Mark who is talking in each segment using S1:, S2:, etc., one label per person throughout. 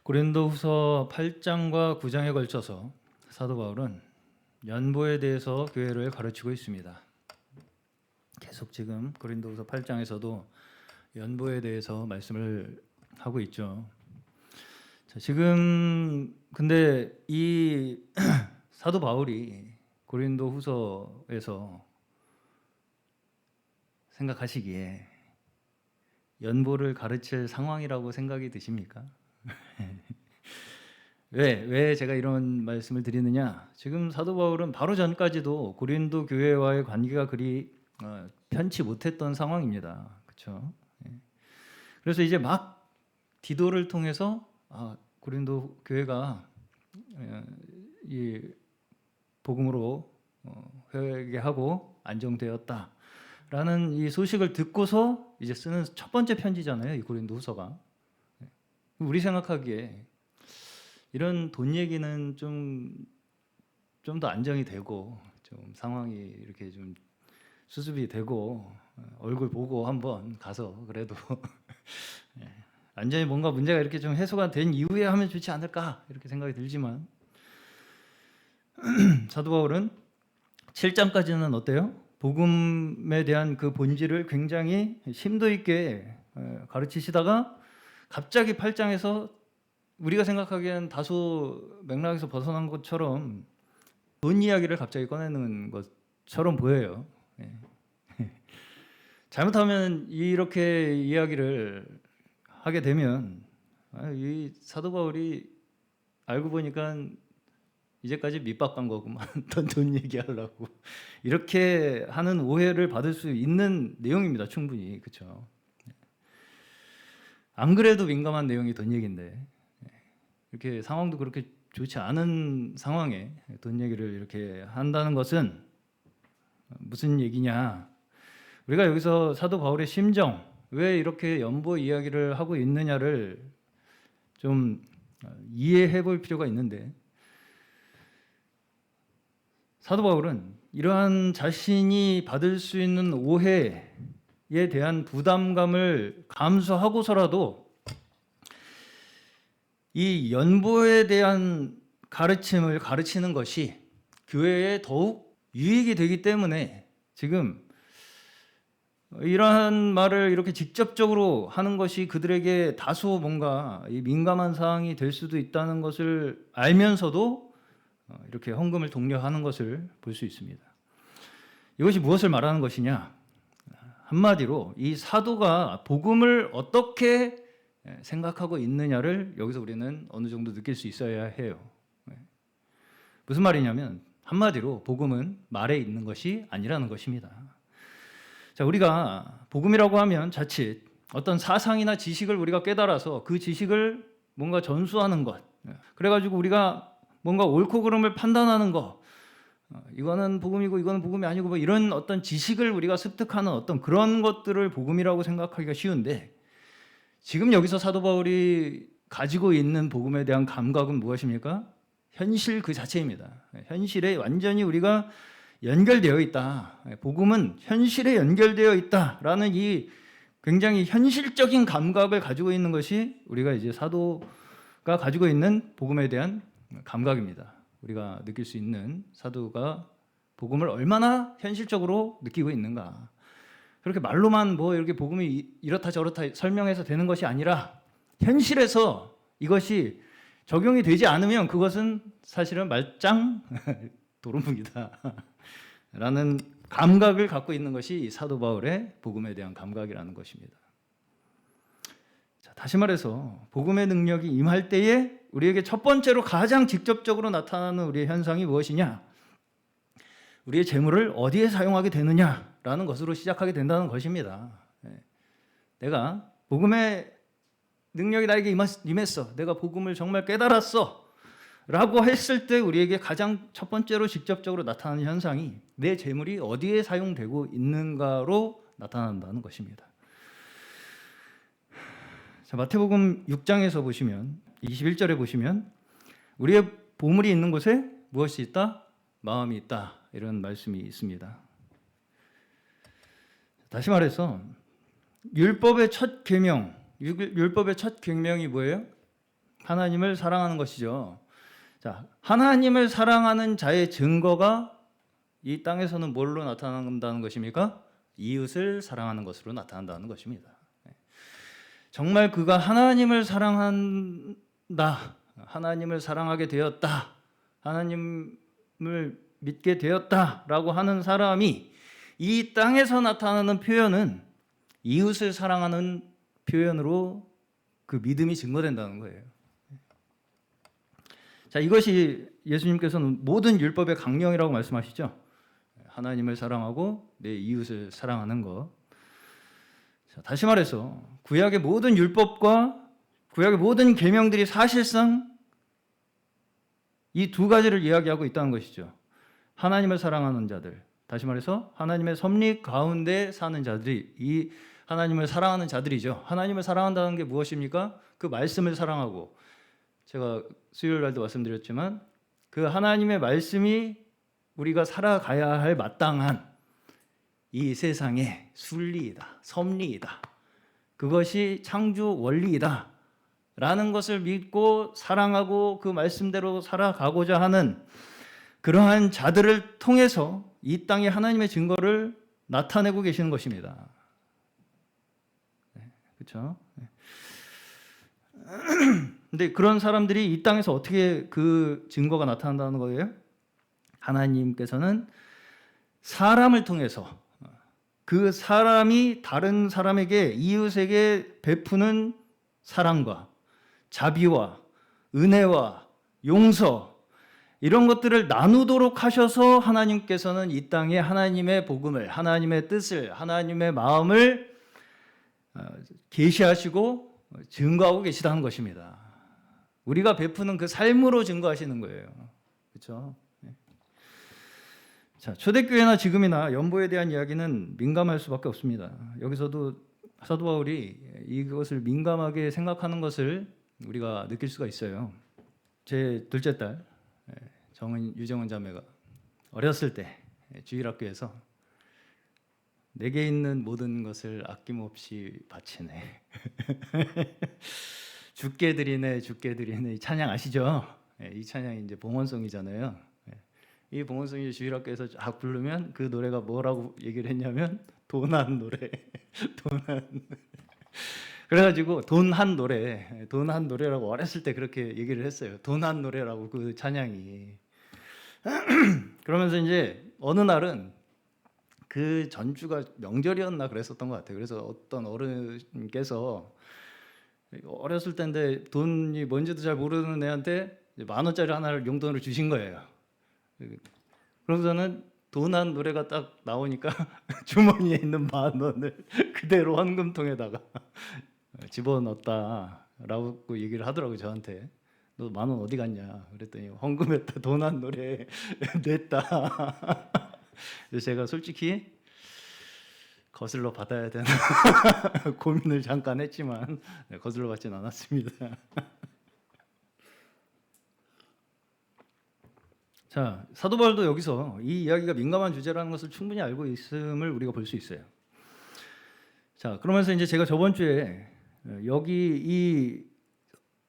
S1: 고린도후서 8장과 9장에 걸쳐서 사도 바울은 연보에 대해서 교회를 가르치고 있습니다. 계속 지금 고린도후서 8장에서도 연보에 대해서 말씀을 하고 있죠. 자, 지금 근데 이 사도 바울이 고린도후서에서 생각하시기에 연보를 가르칠 상황이라고 생각이 드십니까? 왜 제가 이런 말씀을 드리느냐? 지금 사도 바울은 바로 전까지도 고린도 교회와의 관계가 그리 편치 못했던 상황입니다. 그렇죠? 그래서 이제 막 디도를 통해서 고린도 교회가 이 복음으로 회개하고 안정되었다라는 이 소식을 듣고서 이제 쓰는 첫 번째 편지잖아요. 이 고린도후서가. 우리 생각하기에 이런 돈 얘기는 좀 더 안정이 되고 좀 상황이 이렇게 좀 수습이 되고 얼굴 보고 한번 가서 그래도 완전히 뭔가 문제가 이렇게 좀 해소가 된 이후에 하면 좋지 않을까 이렇게 생각이 들지만 사도 바울은 7장까지는 어때요? 복음에 대한 그 본질을 굉장히 심도 있게 가르치시다가 갑자기 8장에서 우리가 생각하기엔 다소 맥락에서 벗어난 것처럼 돈 이야기를 갑자기 꺼내는 것처럼 보여요. 잘못하면 이렇게 이야기를 하게 되면 이 사도 바울이 알고 보니까 이제까지 밑밥 간 거구만. 돈 얘기하려고 이렇게 하는 오해를 받을 수 있는 내용입니다. 충분히. 그렇죠? 안 그래도 민감한 내용이 돈 얘기인데 이렇게 상황도 그렇게 좋지 않은 상황에 돈 얘기를 이렇게 한다는 것은 무슨 얘기냐? 우리가 여기서 사도 바울의 심정, 왜 이렇게 연보 이야기를 하고 있느냐를 좀 이해해 볼 필요가 있는데 사도 바울은 이러한 자신이 받을 수 있는 오해에 대한 부담감을 감수하고서라도 이 연보에 대한 가르침을 가르치는 것이 교회에 더욱 유익이 되기 때문에 지금 이러한 말을 이렇게 직접적으로 하는 것이 그들에게 다소 뭔가 민감한 사항이 될 수도 있다는 것을 알면서도 이렇게 헌금을 독려하는 것을 볼 수 있습니다. 이것이 무엇을 말하는 것이냐? 한마디로 이 사도가 복음을 어떻게 생각하고 있느냐를 여기서 우리는 어느 정도 느낄 수 있어야 해요. 무슨 말이냐면 한마디로 복음은 말에 있는 것이 아니라는 것입니다. 자, 우리가 복음이라고 하면 자칫 어떤 사상이나 지식을 우리가 깨달아서 그 지식을 뭔가 전수하는 것, 그래가지고 우리가 뭔가 옳고 그름을 판단하는 것, 이거는 복음이고 이거는 복음이 아니고 뭐 이런 어떤 지식을 우리가 습득하는 어떤 그런 것들을 복음이라고 생각하기가 쉬운데 지금 여기서 사도 바울이 가지고 있는 복음에 대한 감각은 무엇입니까? 현실 그 자체입니다. 현실에 완전히 우리가 연결되어 있다. 복음은 현실에 연결되어 있다라는 이 굉장히 현실적인 감각을 가지고 있는 것이 우리가 이제 사도가 가지고 있는 복음에 대한 감각입니다. 우리가 느낄 수 있는 사도가 복음을 얼마나 현실적으로 느끼고 있는가. 그렇게 말로만 뭐 이렇게 복음이 이렇다 저렇다 설명해서 되는 것이 아니라 현실에서 이것이 적용이 되지 않으면 그것은 사실은 말짱 도루묵이다 라는 감각을 갖고 있는 것이 사도 바울의 복음에 대한 감각이라는 것입니다. 자, 다시 말해서 복음의 능력이 임할 때에 우리에게 첫 번째로 가장 직접적으로 나타나는 우리의 현상이 무엇이냐? 우리의 재물을 어디에 사용하게 되느냐라는 것으로 시작하게 된다는 것입니다. 내가 복음의 능력이 나에게 임했어. 내가 복음을 정말 깨달았어. 라고 했을 때 우리에게 가장 첫 번째로 직접적으로 나타나는 현상이 내 재물이 어디에 사용되고 있는가로 나타난다는 것입니다. 자, 마태복음 6장에서 보시면 21절에 보시면 우리의 보물이 있는 곳에 무엇이 있다? 마음이 있다. 이런 말씀이 있습니다. 다시 말해서 율법의 첫 계명, 율법의 첫 계명이 뭐예요? 하나님을 사랑하는 것이죠. 자, 하나님을 사랑하는 자의 증거가 이 땅에서는 뭘로 나타난다는 것입니까? 이웃을 사랑하는 것으로 나타난다는 것입니다. 정말 그가 하나님을 사랑한다, 하나님을 사랑하게 되었다, 하나님을 믿게 되었다라고 하는 사람이 이 땅에서 나타나는 표현은 이웃을 사랑하는 표현으로 그 믿음이 증거된다는 거예요. 자, 이것이 예수님께서는 모든 율법의 강령이라고 말씀하시죠. 하나님을 사랑하고 내 이웃을 사랑하는 것. 자, 다시 말해서 구약의 모든 율법과 구약의 모든 계명들이 사실상 이 두 가지를 이야기하고 있다는 것이죠. 하나님을 사랑하는 자들, 다시 말해서 하나님의 섭리 가운데 사는 자들이 이 하나님을 사랑하는 자들이죠. 하나님을 사랑한다는 게 무엇입니까? 그 말씀을 사랑하고, 제가 수요일 날도 말씀드렸지만 그 하나님의 말씀이 우리가 살아가야 할 마땅한 이 세상의 순리이다, 섭리이다, 그것이 창조 원리이다 라는 것을 믿고 사랑하고 그 말씀대로 살아가고자 하는 그러한 자들을 통해서 이 땅에 하나님의 증거를 나타내고 계시는 것입니다. 그렇죠? 근데 그런 사람들이 이 땅에서 어떻게 그 증거가 나타난다는 거예요? 하나님께서는 사람을 통해서 그 사람이 다른 사람에게, 이웃에게 베푸는 사랑과 자비와 은혜와 용서, 이런 것들을 나누도록 하셔서 하나님께서는 이 땅에 하나님의 복음을, 하나님의 뜻을, 하나님의 마음을 계시하시고 증거하고 계시다는 것입니다. 우리가 베푸는 그 삶으로 증거하시는 거예요. 그렇죠? 자, 초대교회나 지금이나 연보에 대한 이야기는 민감할 수밖에 없습니다. 여기서도 사도 바울이 이것을 민감하게 생각하는 것을 우리가 느낄 수가 있어요. 제 둘째 딸 유정은 자매가 어렸을 때 주일학교에서 내게 있는 모든 것을 아낌없이 바치네. 주께 드리네, 주께 드리네, 이 찬양 아시죠? 이 찬양이 이제 봉헌송이잖아요. 이 봉헌송이 주일학교에서 쫙 부르면 그 노래가 뭐라고 얘기를 했냐면 돈한 노래, 돈한. 그래가지고 돈한 노래라고 어렸을 때 그렇게 얘기를 했어요. 돈한 노래라고 그 찬양이. 그러면서 이제 어느 날은 그 전주가 명절이었나 그랬었던 것 같아요. 그래서 어떤 어른께서 어렸을 때인데 돈이 뭔지도 잘 모르는 애한테 10,000원짜리 하나를 용돈으로 주신 거예요. 그러고서는 돈한 노래가 딱 나오니까 주머니에 있는 10,000원을 그대로 헌금통에다가 집어넣었다라고 얘기를 하더라고요. 저한테. 너 10,000원 어디 갔냐 그랬더니 헌금했다, 돈한 노래 냈다. 그래서 제가 솔직히 거슬러 받아야 되나 고민을 잠깐 했지만 거슬러 받진 않았습니다. 자, 사도 바울도 여기서 이 이야기가 민감한 주제라는 것을 충분히 알고 있음을 우리가 볼 수 있어요. 자, 그러면서 이제 제가 저번 주에 여기 이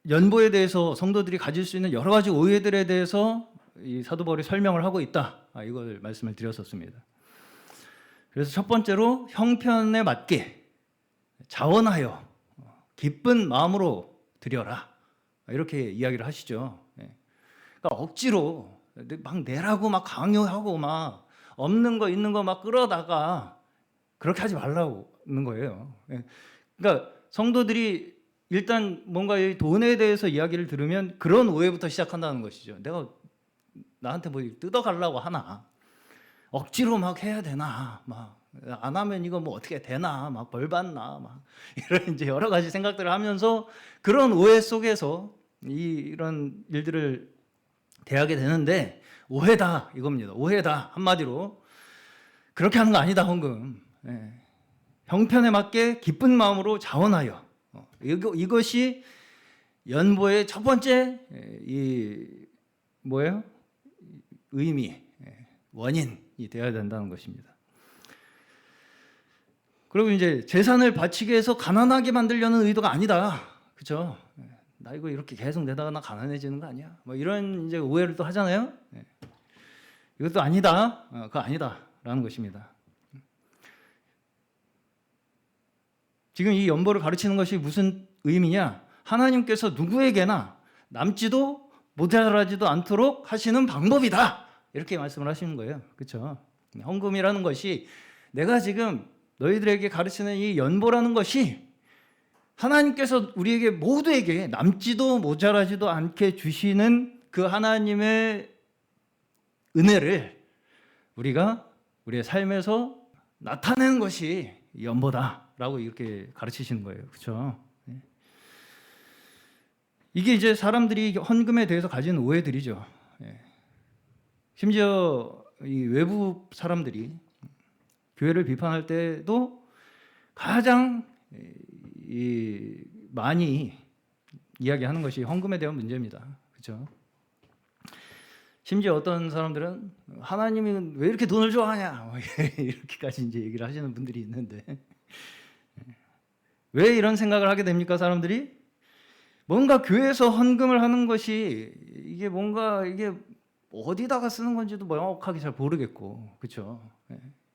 S1: 연보에 대해서 성도들이 가질 수 있는 여러 가지 오해들에 대해서 이 사도 바울이 설명을 하고 있다, 이걸 말씀을 드렸었습니다. 그래서 첫 번째로 형편에 맞게 자원하여 기쁜 마음으로 드려라, 이렇게 이야기를 하시죠. 그러니까 억지로 막 내라고 막 강요하고 막 없는 거 있는 거 막 끌어다가 그렇게 하지 말라는 거예요. 그러니까 성도들이 일단 뭔가 이 돈에 대해서 이야기를 들으면 그런 오해부터 시작한다는 것이죠. 내가 나한테 뭐 뜯어가려고 하나, 억지로 막 해야 되나, 막 안 하면 이거 뭐 어떻게 되나, 막 벌 받나, 막 이런 이제 여러 가지 생각들을 하면서 그런 오해 속에서 이런 일들을 대하게 되는데, 오해다 이겁니다. 오해다, 한마디로 그렇게 하는 거 아니다, 헌금. 형편에 맞게 기쁜 마음으로 자원하여, 이것이 연보의 첫 번째 이 뭐예요? 의미, 원인이 되어야 된다는 것입니다. 그리고 이제 재산을 바치게 해서 가난하게 만들려는 의도가 아니다, 그렇죠? 나 이거 이렇게 계속 내다가 나 가난해지는 거 아니야? 뭐 이런 이제 오해를 또 하잖아요. 예. 이것도 아니다. 그거 아니다라는 것입니다. 지금 이 연보를 가르치는 것이 무슨 의미냐? 하나님께서 누구에게나 남지도 모자라지도 않도록 하시는 방법이다. 이렇게 말씀을 하시는 거예요. 그렇죠? 헌금이라는 것이 내가 지금 너희들에게 가르치는 이 연보라는 것이 하나님께서 우리에게 모두에게 남지도 모자라지도 않게 주시는 그 하나님의 은혜를 우리가 우리의 삶에서 나타내는 것이 연보다라고 이렇게 가르치시는 거예요. 그렇죠? 이게 이제 사람들이 헌금에 대해서 가진 오해들이죠. 심지어 이 외부 사람들이 교회를 비판할 때도 가장 많이 이야기하는 것이 헌금에 대한 문제입니다. 그렇죠? 심지어 어떤 사람들은 하나님이 왜 이렇게 돈을 좋아하냐 이렇게까지 이제 얘기를 하시는 분들이 있는데 왜 이런 생각을 하게 됩니까? 사람들이 뭔가 교회에서 헌금을 하는 것이 이게 뭔가 이게 어디다가 쓰는 건지도 명확하게 잘 모르겠고, 그렇죠?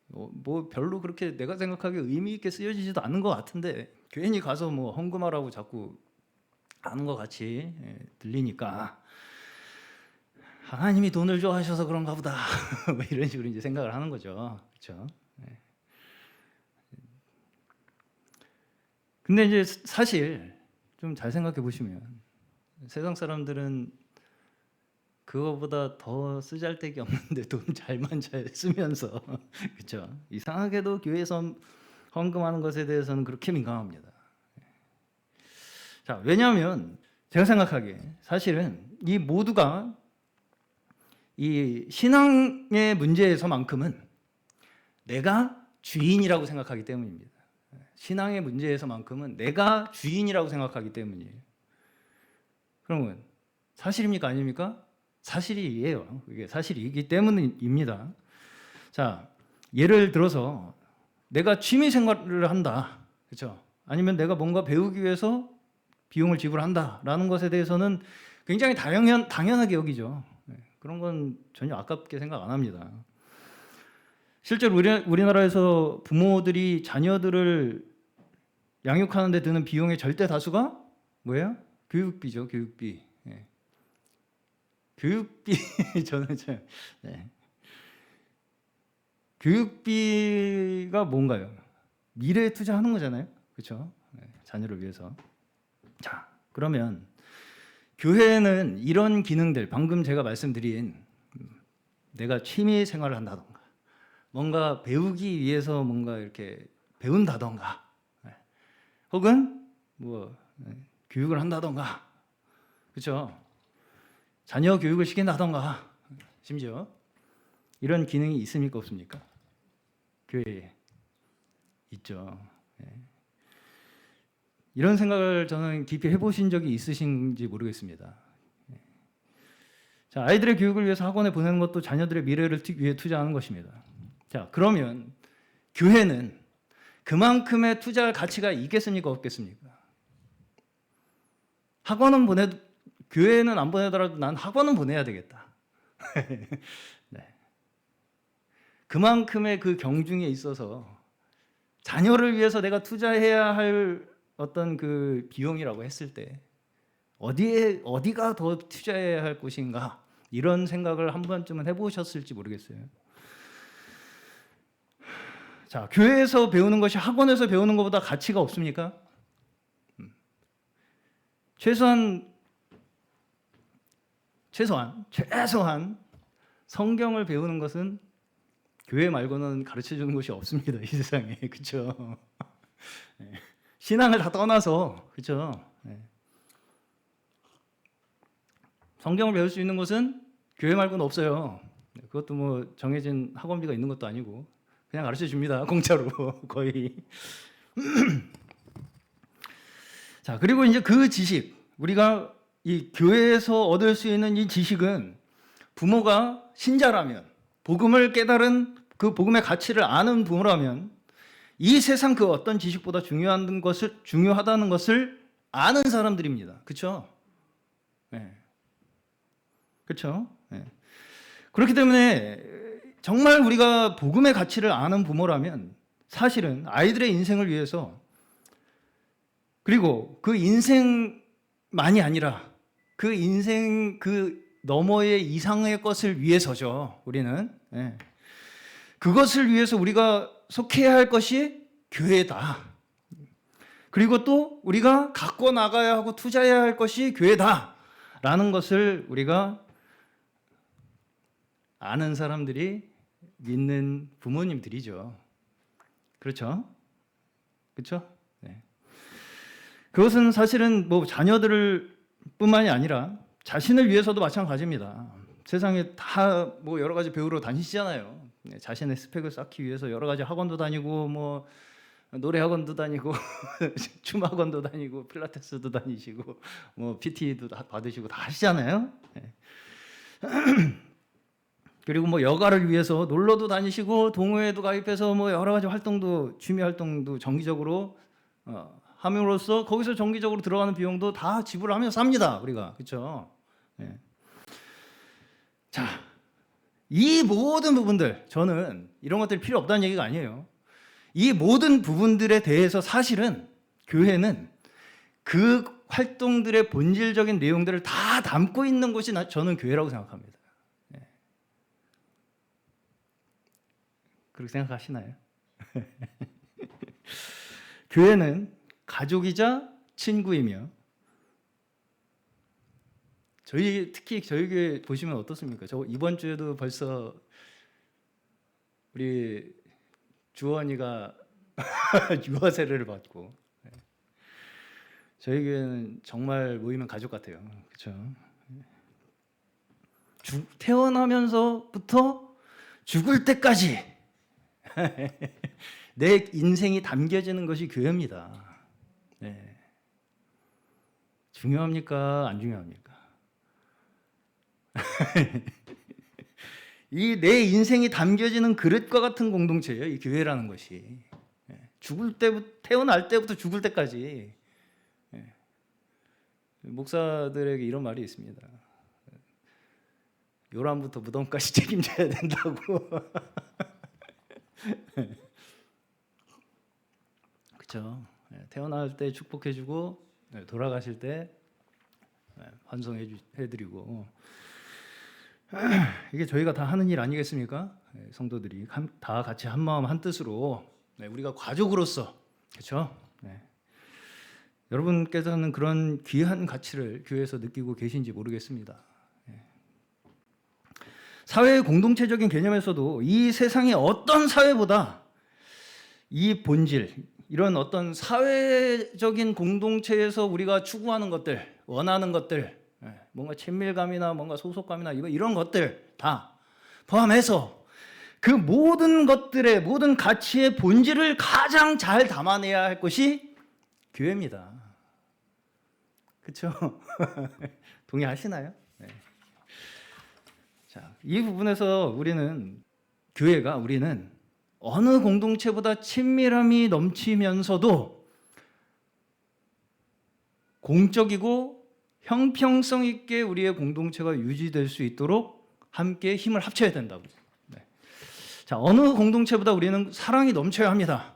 S1: 뭐 별로 그렇게 내가 생각하기에 의미 있게 쓰여지지도 않는 것 같은데 괜히 가서 뭐 헌금하라고 자꾸 하는 것 같이 들리니까 하나님이 돈을 좋아하셔서 그런가 보다 뭐 이런 식으로 이제 생각을 하는 거죠, 그렇죠? 근데 이제 사실 좀 잘 생각해 보시면 세상 사람들은 그거보다 더 쓰잘데기 없는데 돈 잘만 잘 쓰면서 그렇죠? 이상하게도 교회에서 헌금하는 것에 대해서는 그렇게 민감합니다. 자, 왜냐하면 제가 생각하기에 사실은 이 모두가 이 신앙의 문제에서만큼은 내가 주인이라고 생각하기 때문입니다. 신앙의 문제에서만큼은 내가 주인이라고 생각하기 때문이에요. 그러면 사실입니까? 아닙니까? 사실이에요. 이게 사실이기 때문입니다. 자, 예를 들어서 내가 취미 생활을 한다. 그렇죠? 아니면 내가 뭔가 배우기 위해서 비용을 지불한다라는 것에 대해서는 굉장히 당연하게 여기죠. 그런 건 전혀 아깝게 생각 안 합니다. 실제로 우리나라에서 부모들이 자녀들을 양육하는 데 드는 비용의 절대 다수가 뭐예요? 교육비죠. 교육비. 교육비 저는 참 교육비가 뭔가요? 미래에 투자하는 거잖아요. 그렇죠? 자녀를 위해서. 자, 그러면 교회는 이런 기능들, 방금 제가 말씀드린 내가 취미 생활을 한다던가 뭔가 배우기 위해서 뭔가 이렇게 배운다던가 혹은 뭐 교육을 한다던가, 그렇죠? 자녀 교육을 시킨다던가, 심지어 이런 기능이 있습니까? 없습니까? 교회에 있죠. 이런 생각을 저는 깊이 해보신 적이 있으신지 모르겠습니다. 자, 아이들의 교육을 위해서 학원에 보내는 것도 자녀들의 미래를 위해 투자하는 것입니다. 자, 그러면 교회는 그만큼의 투자할 가치가 있겠습니까? 없겠습니까? 학원은 교회는 안 보내더라도 난 학원은 보내야 되겠다. 네. 그만큼의 그 경중에 있어서 자녀를 위해서 내가 투자해야 할 어떤 그 비용이라고 했을 때 어디가 더 투자해야 할 곳인가, 이런 생각을 한 번쯤은 해보셨을지 모르겠어요. 자, 교회에서 배우는 것이 학원에서 배우는 것보다 가치가 없습니까? 최소한 성경을 배우는 것은 교회 말고는 가르쳐 주는 것이 없습니다. 이 세상에. 그렇죠? 신앙을 다 떠나서, 그렇죠? 성경을 배울 수 있는 곳은 교회 말고는 없어요. 그것도 뭐 정해진 학원비가 있는 것도 아니고 그냥 가르쳐 줍니다. 공짜로 거의. 자, 그리고 이제 그 지식, 우리가 이 교회에서 얻을 수 있는 이 지식은 부모가 신자라면, 복음을 깨달은 그 복음의 가치를 아는 부모라면 이 세상 그 어떤 지식보다 중요하다는 것을 아는 사람들입니다. 그렇죠? 예. 그렇죠? 예. 그렇기 때문에 정말 우리가 복음의 가치를 아는 부모라면 사실은 아이들의 인생을 위해서, 그리고 그 인생만이 아니라 그 인생 그 너머의 이상의 것을 위해서죠. 우리는 그것을 위해서 우리가 속해야 할 것이 교회다. 그리고 또 우리가 갖고 나가야 하고 투자해야 할 것이 교회다라는 것을 우리가 아는 사람들이 믿는 부모님들이죠. 그렇죠? 그렇죠? 네. 그것은 사실은 뭐 자녀들을 뿐만이 아니라 자신을 위해서도 마찬가지입니다. 세상에 다 뭐 여러 가지 배우러 다니시잖아요. 자신의 스펙을 쌓기 위해서 여러 가지 학원도 다니고 뭐 노래 학원도 다니고 춤 학원도 다니고 필라테스도 다니시고 뭐 PT도 다 받으시고 다 하시잖아요. 그리고 뭐 여가를 위해서 놀러도 다니시고 동호회도 가입해서 뭐 여러 가지 활동도, 취미 활동도 정기적으로 함으로써 거기서 정기적으로 들어가는 비용도 다 지불하면서 삽니다. 우리가. 그렇죠? 자, 이 모든 부분들, 저는 이런 것들이 필요 없다는 얘기가 아니에요. 이 모든 부분들에 대해서 사실은 교회는 그 활동들의 본질적인 내용들을 다 담고 있는 곳이 저는 교회라고 생각합니다. 그렇게 생각하시나요? 교회는 가족이자 친구이며, 특히 저희 교회 보시면 어떻습니까? 저 이번 주에도 벌써 우리 주원이가 유아 세례를 받고, 저희 교회는 정말 모이면 가족 같아요. 그렇죠? 태어나면서부터 죽을 때까지 내 인생이 담겨지는 것이 교회입니다. 중요합니까? 안 중요합니까? 이 내 인생이 담겨지는 그릇과 같은 공동체예요. 이 교회라는 것이. 죽을 때부터, 태어날 때부터 죽을 때까지. 목사들에게 이런 말이 있습니다. 요람부터 무덤까지 책임져야 된다고. 그렇죠. 태어날 때 축복해주고 돌아가실 때 환송해드리고, 이게 저희가 다 하는 일 아니겠습니까? 성도들이 다 같이 한 마음 한 뜻으로 우리가 가족으로서, 그렇죠? 여러분께서는 그런 귀한 가치를 교회에서 느끼고 계신지 모르겠습니다. 사회의 공동체적인 개념에서도 이 세상의 어떤 사회보다 이 본질, 이런 어떤 사회적인 공동체에서 우리가 추구하는 것들, 원하는 것들, 뭔가 친밀감이나 뭔가 소속감이나 이런 것들 다 포함해서 그 모든 것들의, 모든 가치의 본질을 가장 잘 담아내야 할 것이 교회입니다. 그렇죠? 동의하시나요? 자, 이 부분에서 우리는 어느 공동체보다 친밀함이 넘치면서도 공적이고 형평성 있게 우리의 공동체가 유지될 수 있도록 함께 힘을 합쳐야 된다고. 자, 어느 공동체보다 우리는 사랑이 넘쳐야 합니다.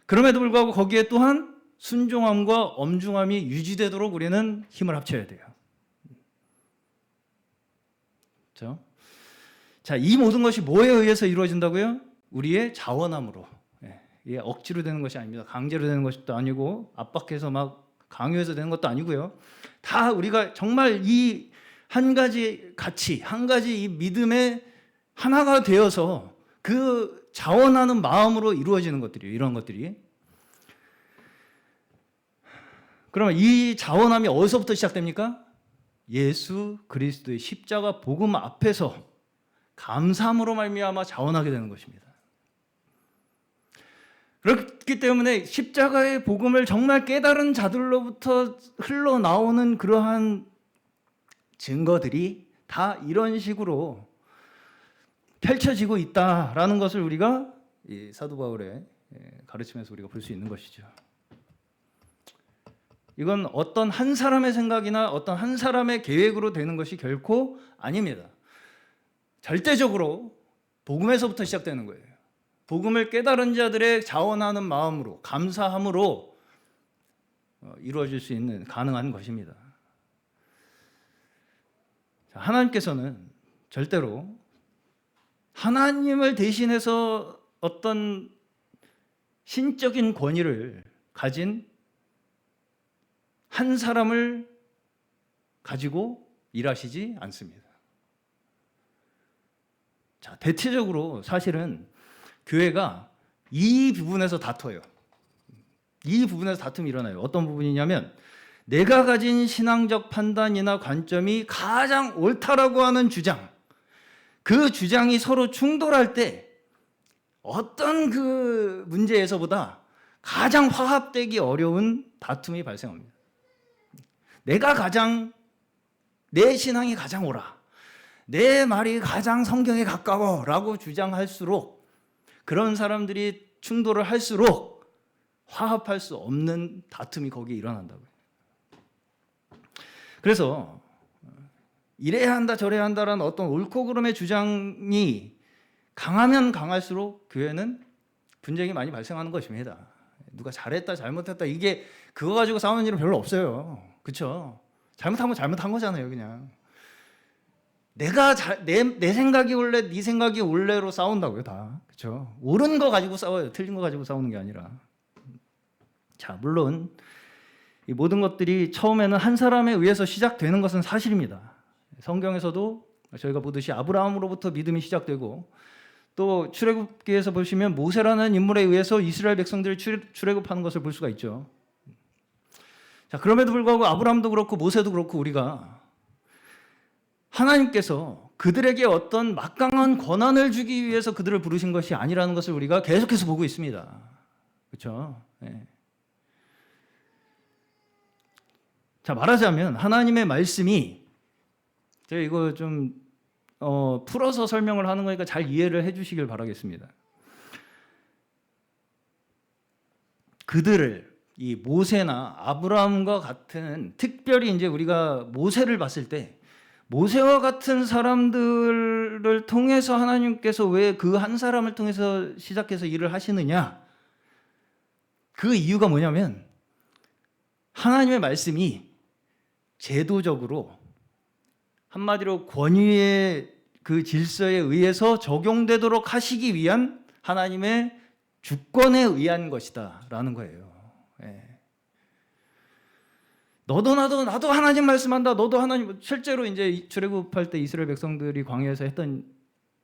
S1: 그럼에도 불구하고 거기에 또한 순종함과 엄중함이 유지되도록 우리는 힘을 합쳐야 돼요. 그렇죠? 자, 이 모든 것이 뭐에 의해서 이루어진다고요? 우리의 자원함으로. 이게 억지로 되는 것이 아닙니다. 강제로 되는 것도 아니고 압박해서 막 강요해서 되는 것도 아니고요. 다 우리가 정말 이 한 가지 가치, 한 가지 이 믿음의 하나가 되어서 그 자원하는 마음으로 이루어지는 것들이에요. 이런 것들이. 그러면 이 자원함이 어디서부터 시작됩니까? 예수 그리스도의 십자가 복음 앞에서 감사함으로 말미암아 자원하게 되는 것입니다. 그렇기 때문에 십자가의 복음을 정말 깨달은 자들로부터 흘러나오는 그러한 증거들이 다 이런 식으로 펼쳐지고 있다라는 것을 우리가 이 사도 바울의 가르침에서 우리가 볼 수 있는 것이죠. 이건 어떤 한 사람의 생각이나 어떤 한 사람의 계획으로 되는 것이 결코 아닙니다. 절대적으로 복음에서부터 시작되는 거예요. 복음을 깨달은 자들의 자원하는 마음으로, 감사함으로 이루어질 수 있는 가능한 것입니다. 하나님께서는 절대로 하나님을 대신해서 어떤 신적인 권위를 가진 한 사람을 가지고 일하시지 않습니다. 자, 대체적으로 사실은 교회가 이 부분에서 다퉈요. 이 부분에서 다툼이 일어나요. 어떤 부분이냐면 내가 가진 신앙적 판단이나 관점이 가장 옳다라고 하는 주장, 그 주장이 서로 충돌할 때 어떤 그 문제에서보다 가장 화합되기 어려운 다툼이 발생합니다. 내 신앙이 가장 옳아, 내 말이 가장 성경에 가까워 라고 주장할수록, 그런 사람들이 충돌을 할수록 화합할 수 없는 다툼이 거기에 일어난다고요. 그래서 이래야 한다 저래야 한다라는 어떤 옳고 그름의 주장이 강하면 강할수록 교회는 분쟁이 많이 발생하는 것입니다. 누가 잘했다 잘못했다 이게 그거 가지고 싸우는 일은 별로 없어요. 그렇죠? 잘못한 건 잘못한 거잖아요. 그냥 내 생각이 올래 네 생각이 올래로 싸운다고요. 다. 그렇죠? 옳은 거 가지고 싸워요. 틀린 거 가지고 싸우는 게 아니라. 자, 물론 이 모든 것들이 처음에는 한 사람에 의해서 시작되는 것은 사실입니다. 성경에서도 저희가 보듯이 아브라함으로부터 믿음이 시작되고, 또 출애굽기에서 보시면 모세라는 인물에 의해서 이스라엘 백성들이 출애굽하는 것을 볼 수가 있죠. 자, 그럼에도 불구하고 아브라함도 그렇고 모세도 그렇고 우리가 하나님께서 그들에게 어떤 막강한 권한을 주기 위해서 그들을 부르신 것이 아니라는 것을 우리가 계속해서 보고 있습니다. 그렇죠? 네. 자, 말하자면 하나님의 말씀이, 제가 이거 좀 풀어서 설명을 하는 거니까 잘 이해를 해주시길 바라겠습니다. 그들을 이 모세나 아브라함과 같은, 특별히 이제 우리가 모세를 봤을 때 모세와 같은 사람들을 통해서 하나님께서 왜 그 한 사람을 통해서 시작해서 일을 하시느냐? 그 이유가 뭐냐면 하나님의 말씀이 제도적으로, 한마디로 권위의 그 질서에 의해서 적용되도록 하시기 위한 하나님의 주권에 의한 것이다라는 거예요. 예. 나도 하나님 말씀한다. 너도 하나님. 실제로 이제 출애굽할 때 이스라엘 백성들이 광야에서 했던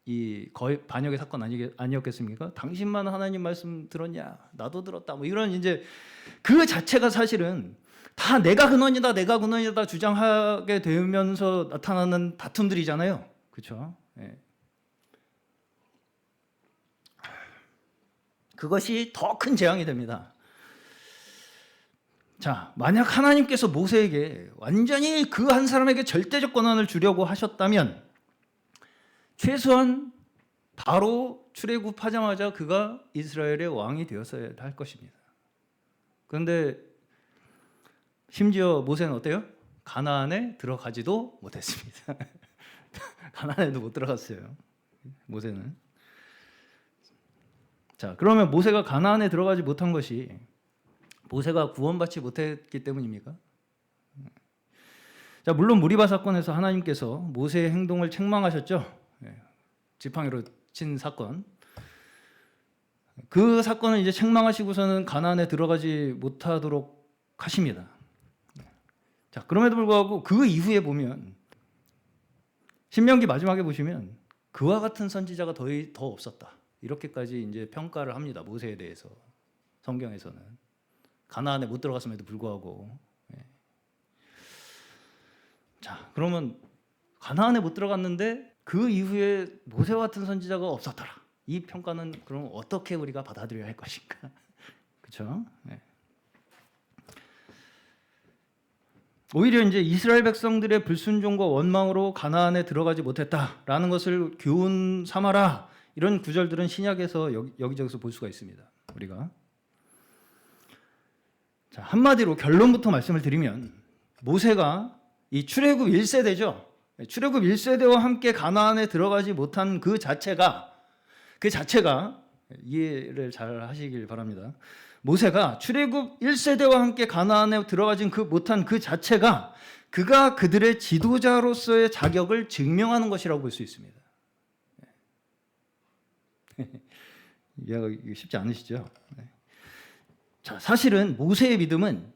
S1: 이 거의 반역의 사건 아니었겠습니까? 당신만 하나님 말씀 들었냐? 나도 들었다. 뭐 이런 이제 그 자체가 사실은 다 내가 근원이다 주장하게 되면서 나타나는 다툼들이잖아요. 그렇죠? 예. 그것이 더 큰 재앙이 됩니다. 자, 만약 하나님께서 모세에게 완전히 그 한 사람에게 절대적 권한을 주려고 하셨다면 최소한 바로 출애굽하자마자 그가 이스라엘의 왕이 되었어야 할 것입니다. 그런데 심지어 모세는 어때요? 가나안에 들어가지도 못했습니다. 가나안에도 못 들어갔어요. 모세는. 자, 그러면 모세가 가나안에 들어가지 못한 것이 모세가 구원받지 못했기 때문입니까? 자, 물론 무리바 사건에서 하나님께서 모세의 행동을 책망하셨죠. 지팡이로 친 사건. 그 사건을 이제 책망하시고서는 가나안에 들어가지 못하도록 하십니다. 자, 그럼에도 불구하고 그 이후에 보면 신명기 마지막에 보시면 그와 같은 선지자가 더 없었다. 이렇게까지 이제 평가를 합니다. 모세에 대해서 성경에서는 가나안에 못 들어갔음에도 불구하고. 자, 그러면 가나안에 못 들어갔는데 그 이후에 모세와 같은 선지자가 없었더라. 이 평가는 그럼 어떻게 우리가 받아들여야 할 것인가? 그렇죠? 네. 오히려 이제 이스라엘 백성들의 불순종과 원망으로 가나안에 들어가지 못했다라는 것을 교훈 삼아라. 이런 구절들은 신약에서 여기저기서 볼 수가 있습니다. 우리가. 자, 한마디로 결론부터 말씀을 드리면 모세가 이 출애굽 1세대죠. 출애굽 1세대와 함께 가나안에 들어가지 못한 그 자체가 이해를 잘 하시길 바랍니다. 모세가 출애굽 1세대와 함께 가나안에 들어가진 못한 그 자체가 그가 그들의 지도자로서의 자격을 증명하는 것이라고 볼 수 있습니다. 이해가 쉽지 않으시죠? 자, 사실은 모세의 믿음은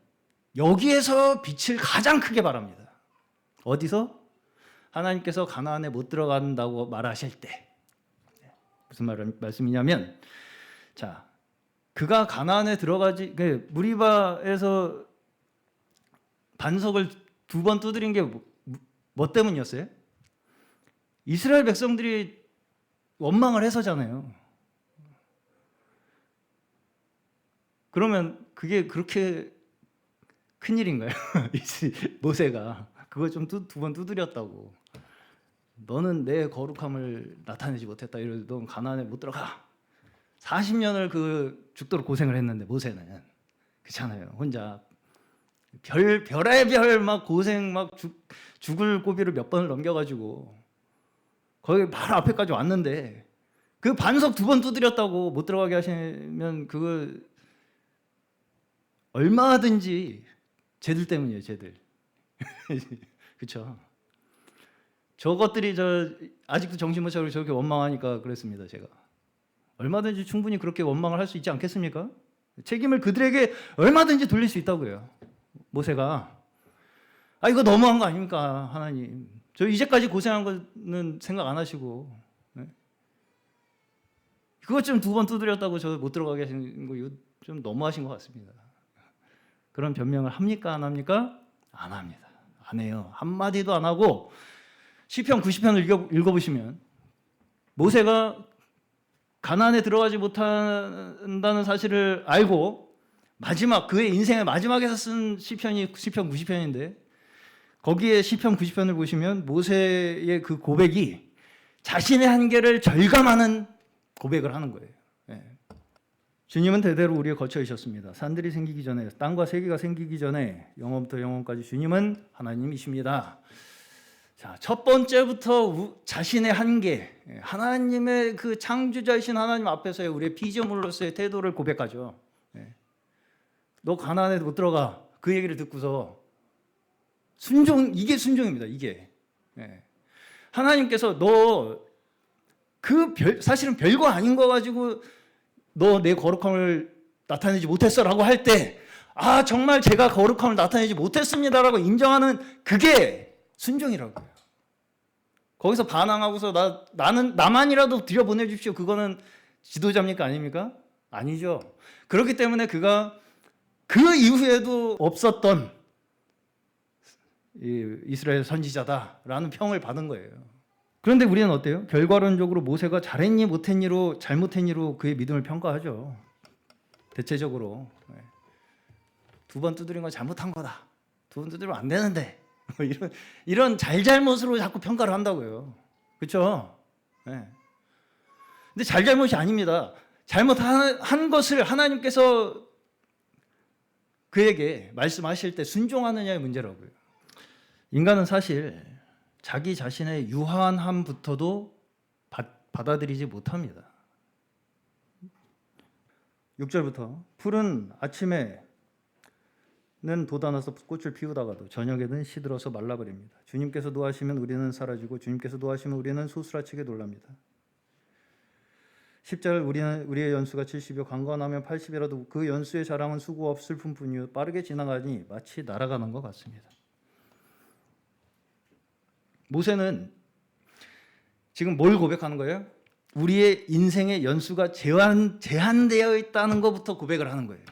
S1: 여기에서 빛을 가장 크게 발합니다. 어디서? 하나님께서 가나안에 못 들어간다고 말하실 때. 무슨 말씀이냐면, 자, 그가 가나안에 들어가지, 무리바에서 반석을 2번 두드린 게 뭐 때문이었어요? 이스라엘 백성들이 원망을 해서잖아요. 그러면 그게 그렇게 큰 일인가요? 모세가 그거 좀 2번 두드렸다고. 너는 내 거룩함을 나타내지 못했다. 이러고 넌 가나안에 못 들어가. 40년을 그 죽도록 고생을 했는데 모세는 그렇잖아요. 혼자 별의 막 고생 막 죽을 고비를 몇 번을 넘겨가지고 거기 바로 앞에까지 왔는데 그 반석 2번 두드렸다고 못 들어가게 하시면 그거 얼마든지 쟤들 때문이에요. 쟤들. 그렇죠. 저것들이 아직도 정신 못 차리고 저렇게 원망하니까 그랬습니다. 제가 얼마든지 충분히 그렇게 원망을 할 수 있지 않겠습니까? 책임을 그들에게 얼마든지 돌릴 수 있다고요. 모세가 이거 너무한 거 아닙니까? 하나님, 저 이제까지 고생한 거는 생각 안 하시고 그것 좀 2번 두드렸다고 저 못 들어가게 하시는 거 이거 좀 너무하신 것 같습니다. 그런 변명을 합니까? 안 합니까? 안 합니다. 안 해요. 한마디도 안 하고 시편 90편을 읽어보시면 모세가 가나안에 들어가지 못한다는 사실을 알고 그의 인생의 마지막에서 쓴 시편이 시편 90편인데 거기에 시편 90편을 보시면 모세의 그 고백이 자신의 한계를 절감하는 고백을 하는 거예요. 주님은 대대로 우리에 거쳐 있었습니다. 산들이 생기기 전에, 땅과 세계가 생기기 전에 영원부터 영원까지 주님은 하나님이십니다. 자, 첫 번째부터 자신의 한계, 하나님의 그 창조자이신 하나님 앞에서의 우리의 피조물로서의 태도를 고백하죠. 너 가나안에 못 들어가. 그 얘기를 듣고서 이게 순종입니다. 이게. 하나님께서 사실은 별거 아닌 거 가지고 너 내 거룩함을 나타내지 못했어라고 할 때 정말 제가 거룩함을 나타내지 못했습니다라고 인정하는 그게 순종이라고요. 거기서 반항하고서 나만이라도 들여보내주십시오. 그거는 지도자입니까? 아닙니까? 아니죠. 그렇기 때문에 그가 그 이후에도 없었던 이스라엘 선지자다라는 평을 받은 거예요. 그런데 우리는 어때요? 결과론적으로 모세가 잘했니 못했니로 잘못했니로 그의 믿음을 평가하죠. 대체적으로 2번 두드린 건 잘못한 거다. 2번 두드리면 안 되는데 이런 잘잘못으로 자꾸 평가를 한다고요. 그렇죠? 근데 잘잘못이 아닙니다. 잘못한 것을 하나님께서 그에게 말씀하실 때 순종하느냐의 문제라고요. 인간은 사실 자기 자신의 유한함부터도 받아들이지 못합니다. 6절부터 풀은 아침에는 돋아나서 꽃을 피우다가도 저녁에는 시들어서 말라버립니다. 주님께서 노하시면 우리는 사라지고 주님께서 노하시면 우리는 소스라치게 놀랍니다. 10절 우리의 연수가 70이요 강건하면 80이라도 그 연수의 자랑은 수고 없을 뿐이요 빠르게 지나가니 마치 날아가는 것 같습니다. 모세는 지금 뭘 고백하는 거예요? 우리의 인생의 연수가 제한되어 있다는 것부터 고백을 하는 거예요.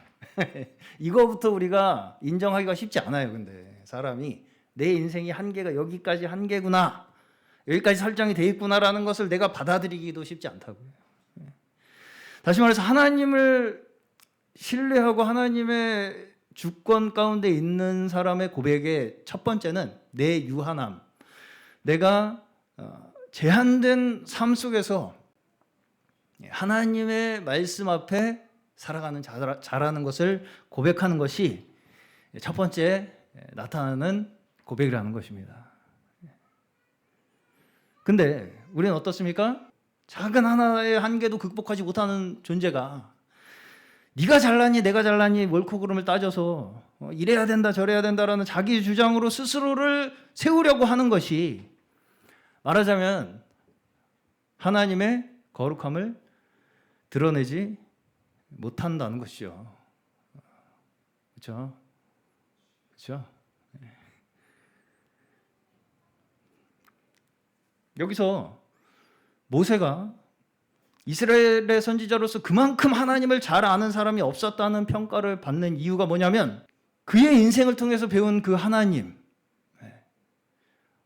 S1: 이거부터 우리가 인정하기가 쉽지 않아요. 근데 사람이 내 인생이 한계가 여기까지 한계구나, 여기까지 설정이 돼 있구나라는 것을 내가 받아들이기도 쉽지 않다고요. 다시 말해서 하나님을 신뢰하고 하나님의 주권 가운데 있는 사람의 고백의 첫 번째는 내 유한함, 내가 제한된 삶 속에서 하나님의 말씀 앞에 살아가는 자라는 것을 고백하는 것이 첫 번째 나타나는 고백이라는 것입니다. 근데 우리는 어떻습니까? 작은 하나의 한계도 극복하지 못하는 존재가 네가 잘나니 내가 잘나니 옳고 그름을 따져서 이래야 된다 저래야 된다라는 자기 주장으로 스스로를 세우려고 하는 것이 말하자면 하나님의 거룩함을 드러내지 못한다는 것이죠. 그렇죠? 그렇죠? 여기서 모세가 이스라엘의 선지자로서 그만큼 하나님을 잘 아는 사람이 없었다는 평가를 받는 이유가 뭐냐면 그의 인생을 통해서 배운 그 하나님,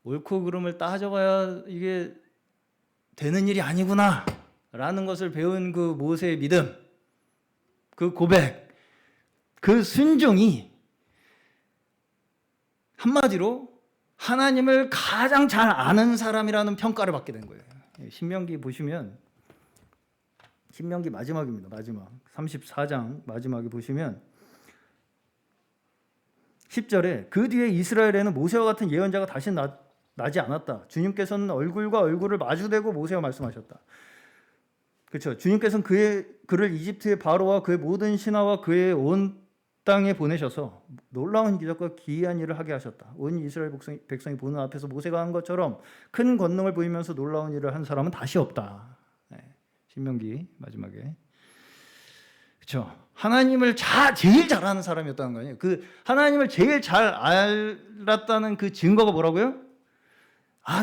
S1: 옳고 그름을 따져가야 이게 되는 일이 아니구나 라는 것을 배운 그 모세의 믿음, 그 고백, 그 순종이 한마디로 하나님을 가장 잘 아는 사람이라는 평가를 받게 된 거예요. 신명기 보시면 신명기 마지막입니다. 마지막 34장 마지막에 보시면 10절에 그 뒤에 이스라엘에는 모세와 같은 예언자가 다시 나지 않았다. 주님께서는 얼굴과 얼굴을 마주대고 모세와 말씀하셨다. 그렇죠. 주님께서는 그를 이집트의 바로와 그의 모든 신하와 그의 온 땅에 보내셔서 놀라운 기적과 기이한 일을 하게 하셨다. 온 이스라엘 백성이 보는 앞에서 모세가 한 것처럼 큰 권능을 보이면서 놀라운 일을 한 사람은 다시 없다. 신명기 마지막에. 그렇죠. 하나님을 제일 잘 아는 사람이었다는 거예요. 그 하나님을 제일 잘 알았다는 그 증거가 뭐라고요?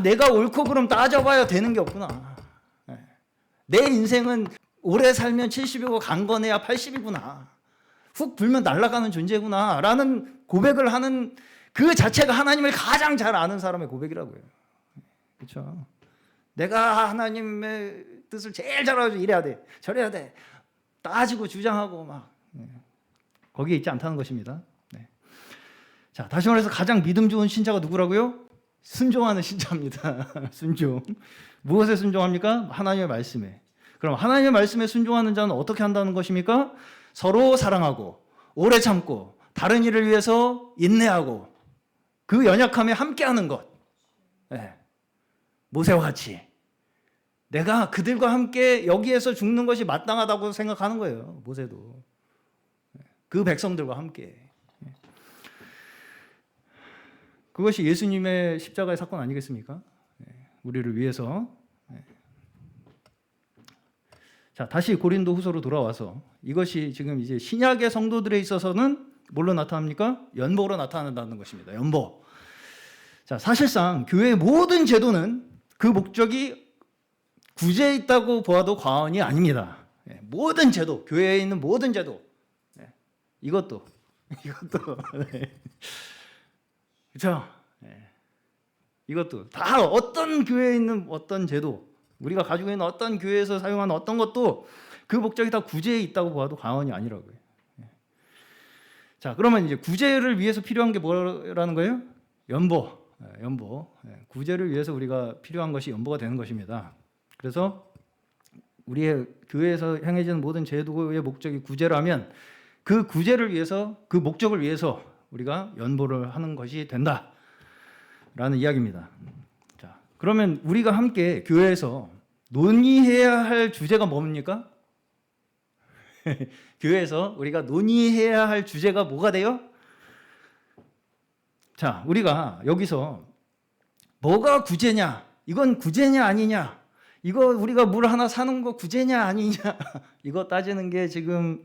S1: 내가 옳고 그름 따져봐야 되는 게 없구나. 내 인생은 오래 살면 70이고 강건해야 80이구나. 훅 불면 날아가는 존재구나 라는 고백을 하는 그 자체가 하나님을 가장 잘 아는 사람의 고백이라고요. 그렇죠? 내가 하나님의 뜻을 제일 잘 알아서 이래야 돼 저래야 돼 따지고 주장하고 막 거기에 있지 않다는 것입니다. 자, 다시 말해서 가장 믿음 좋은 신자가 누구라고요? 순종하는 신자입니다. 순종. 무엇에 순종합니까? 하나님의 말씀에. 그럼 하나님의 말씀에 순종하는 자는 어떻게 한다는 것입니까? 서로 사랑하고 오래 참고 다른 일을 위해서 인내하고 그 연약함에 함께하는 것. 모세와 같이 내가 그들과 함께 여기에서 죽는 것이 마땅하다고 생각하는 거예요. 모세도 그 백성들과 함께. 그것이 예수님의 십자가의 사건 아니겠습니까? 우리를 위해서. 자, 다시 고린도 후서로 돌아와서 이것이 지금 이제 신약의 성도들에 있어서는 뭘로 나타납니까? 연보로 나타난다는 것입니다. 연보. 자, 사실상 교회의 모든 제도는 그 목적이 구제에 있다고 보아도 과언이 아닙니다. 모든 제도, 교회에 있는 모든 제도, 이것도 그렇죠? 이것도 다 어떤 교회에 있는 어떤 제도, 우리가 가지고 있는 어떤 교회에서 사용하는 어떤 것도 그 목적이 다 구제에 있다고 보아도 과언이 아니라고요. 자, 그러면 이제 구제를 위해서 필요한 게 뭐라는 거예요? 연보. 구제를 위해서 우리가 필요한 것이 연보가 되는 것입니다. 그래서 우리의 교회에서 행해지는 모든 제도의 목적이 구제라면 그 구제를 위해서, 그 목적을 위해서 우리가 연보를 하는 것이 된다라는 이야기입니다. 자, 그러면 우리가 함께 교회에서 논의해야 할 주제가 뭡니까? 교회에서 우리가 논의해야 할 주제가 뭐가 돼요? 자, 우리가 여기서 뭐가 구제냐? 이건 구제냐 아니냐? 이거 우리가 물 하나 사는 거 구제냐 아니냐? 이거 따지는 게 지금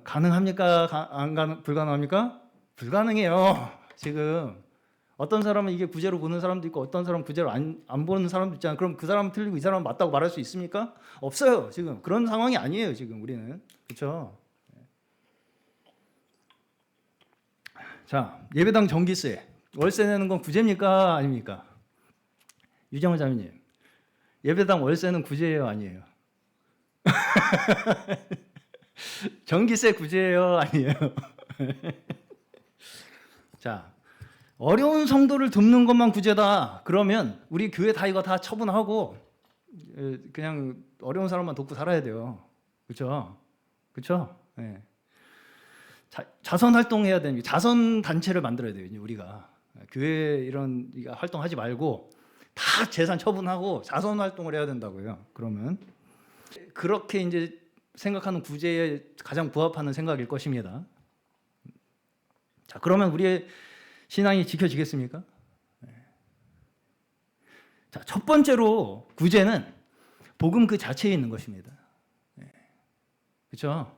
S1: 가능합니까? 불가능합니까? 불가능해요. 지금 어떤 사람은 이게 구제로 보는 사람도 있고 어떤 사람은 구제로 안 보는 사람도 있잖아요. 그럼 그 사람은 틀리고 이 사람은 맞다고 말할 수 있습니까? 없어요. 지금 그런 상황이 아니에요. 지금 우리는. 그렇죠? 자, 예배당 전기세 월세 내는 건 구제입니까? 아닙니까? 유정호 자매님, 예배당 월세는 구제예요? 아니에요? 전기세 구제예요? 아니에요? 자, 어려운 성도를 돕는 것만 구제다. 그러면 우리 교회 다 이거 다 처분하고 그냥 어려운 사람만 돕고 살아야 돼요. 그렇죠? 그렇죠? 네. 자선 활동해야 되는 자선 단체를 만들어야 돼요. 우리가 교회 이런 활동하지 말고 다 재산 처분하고 자선 활동을 해야 된다고요. 그러면 그렇게 이제 생각하는 구제에 가장 부합하는 생각일 것입니다. 자, 그러면 우리의 신앙이 지켜지겠습니까? 자, 첫 번째로 구제는 복음 그 자체에 있는 것입니다. 그렇죠?